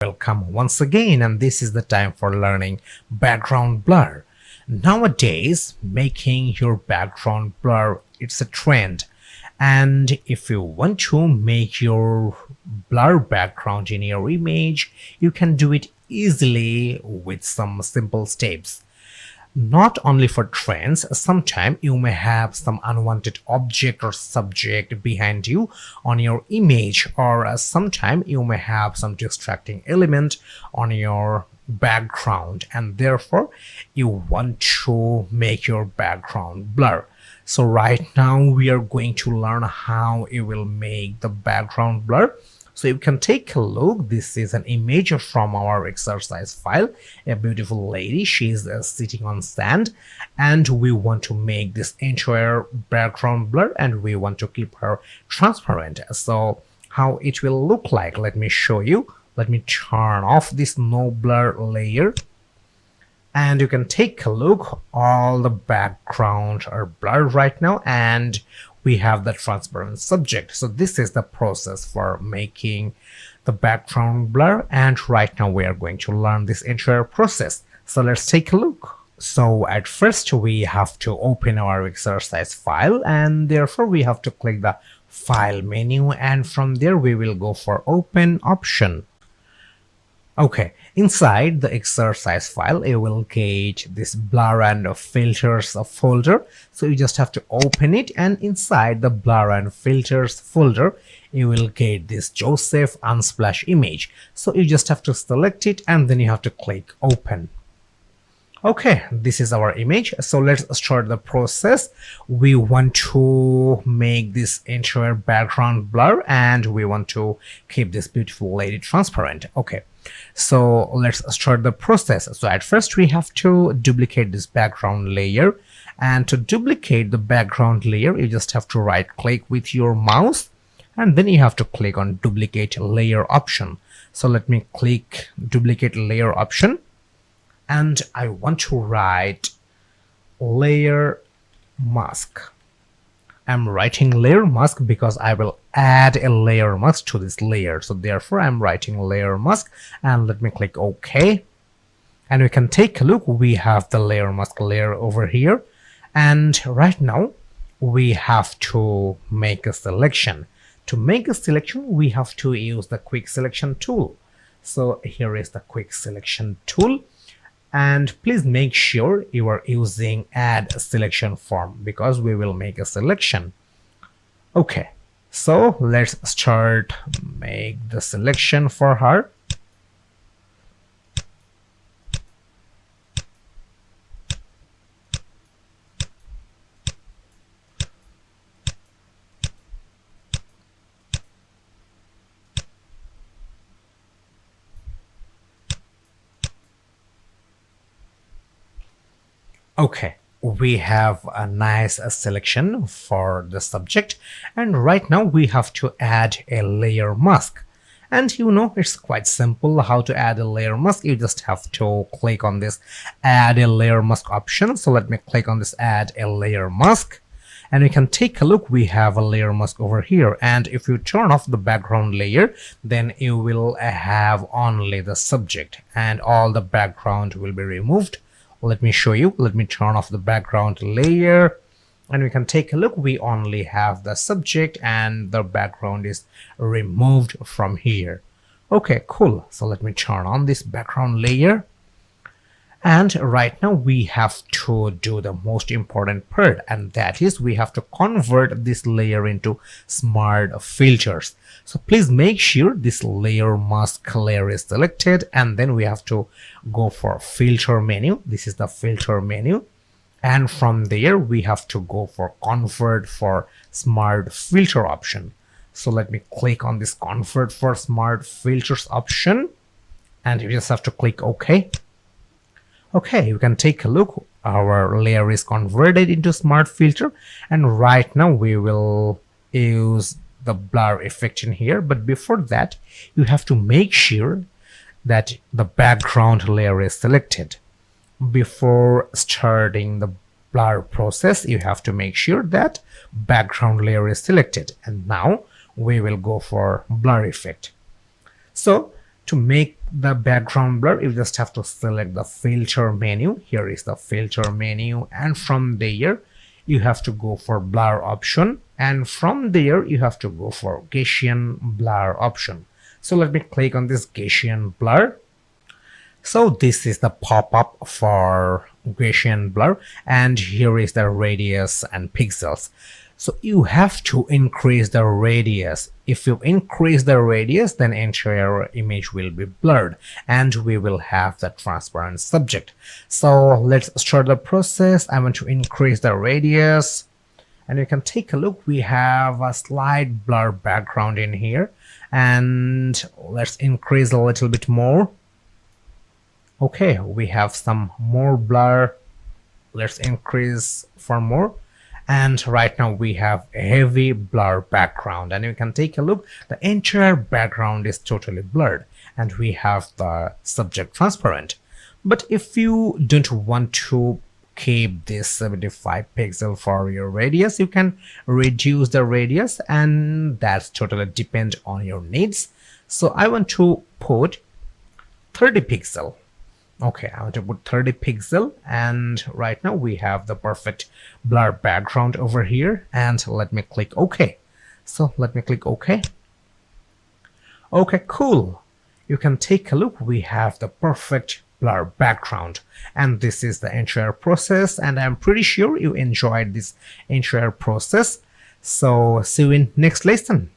welcome once again, and this is the time for learning background blur. Nowadays, making your background blur, it's a trend, and if you want to make your blur background in your image, you can do it easily with some simple steps. Not only for trends, sometimes you may have some unwanted object or subject behind you on your image, or sometimes you may have some distracting element on your background, and therefore you want to make your background blur. So right now we are going to learn how you will make the background blur. So you can take a look. This is an image from our exercise file. A beautiful lady, she is sitting on sand, and we want to make this entire background blur, and we want to keep her transparent. So how it will look like, let me show you. Let me turn off this no blur layer, and you can take a look. All the background are blurred right now, and we have the transparent subject. So this is the process for making the background blur, and right now we are going to learn this entire process. So let's take a look. So at first we have to open our exercise file, and therefore we have to click the file menu, and from there we will go for open option. Okay, inside the exercise file you will get this blur and filters folder. So you just have to open it, and inside the blur and filters folder you will get this Joseph Unsplash image. So you just have to select it, and then you have to click open. Okay, this is our image. So let's start the process. We want to make this entire background blur, and we want to keep this beautiful lady transparent. Okay, so let's start the process. So at first we have to duplicate this background layer, and to duplicate the background layer you just have to right click with your mouse, and then you have to click on duplicate layer option. So let me click duplicate layer option, and I want to write layer mask. I'm writing layer mask because I will add a layer mask to this layer. So therefore I'm writing layer mask, and let me click OK. And we can take a look. We have the layer mask layer over here, and right now we have to make a selection. To make a selection we have to use the quick selection tool. So here is the quick selection tool, and please make sure you are using add selection form because we will make a selection. Okay, so let's start make the selection for her. Okay, we have a nice selection for the subject, and right now we have to add a layer mask. And you know, it's quite simple how to add a layer mask. You just have to click on this add a layer mask option. So let me click on this add a layer mask, and you can take a look. We have a layer mask over here, and if you turn off the background layer then you will have only the subject, and all the background will be removed. Let me show you. Let me turn off the background layer, and we can take a look. We only have the subject, and the background is removed from here. Okay, cool. So let me turn on this background layer, and right now we have to do the most important part, and that is we have to convert this layer into smart filters. So please make sure this layer mask layer is selected, and then we have to go for filter menu. This is the filter menu, and from there we have to go for convert for smart filter option. So let me click on this convert for smart filters option, and you just have to click OK. Okay, you can take a look. Our layer is converted into smart filter, and right now we will use the blur effect in here. But before that you have to make sure that the background layer is selected. Before starting the blur process you have to make sure that background layer is selected, and now we will go for blur effect. So to make the background blur, you just have to select the filter menu. Here is the filter menu, and from there you have to go for blur option, and from there you have to go for Gaussian blur option. So let me click on this Gaussian blur. So this is the pop-up for Gaussian blur, and here is the radius and pixels. So you have to increase the radius. If you increase the radius, then entire image will be blurred and we will have the transparent subject. So let's start the process. I want to increase the radius, and you can take a look. We have a slight blur background in here, and let's increase a little bit more. Okay, we have some more blur. Let's increase for more. And right now we have a heavy blur background, and you can take a look. The entire background is totally blurred and we have the subject transparent. But if you don't want to keep this 75 pixel for your radius, you can reduce the radius, and that's totally depend on your needs. So I want to put 30 pixel. Okay, I want to put 30 pixel, and right now we have the perfect blur background over here, and let me click OK. So let me click OK. Okay, cool. You can take a look. We have the perfect blur background, and this is the entire process, and I'm pretty sure you enjoyed this entire process. So see you in next lesson.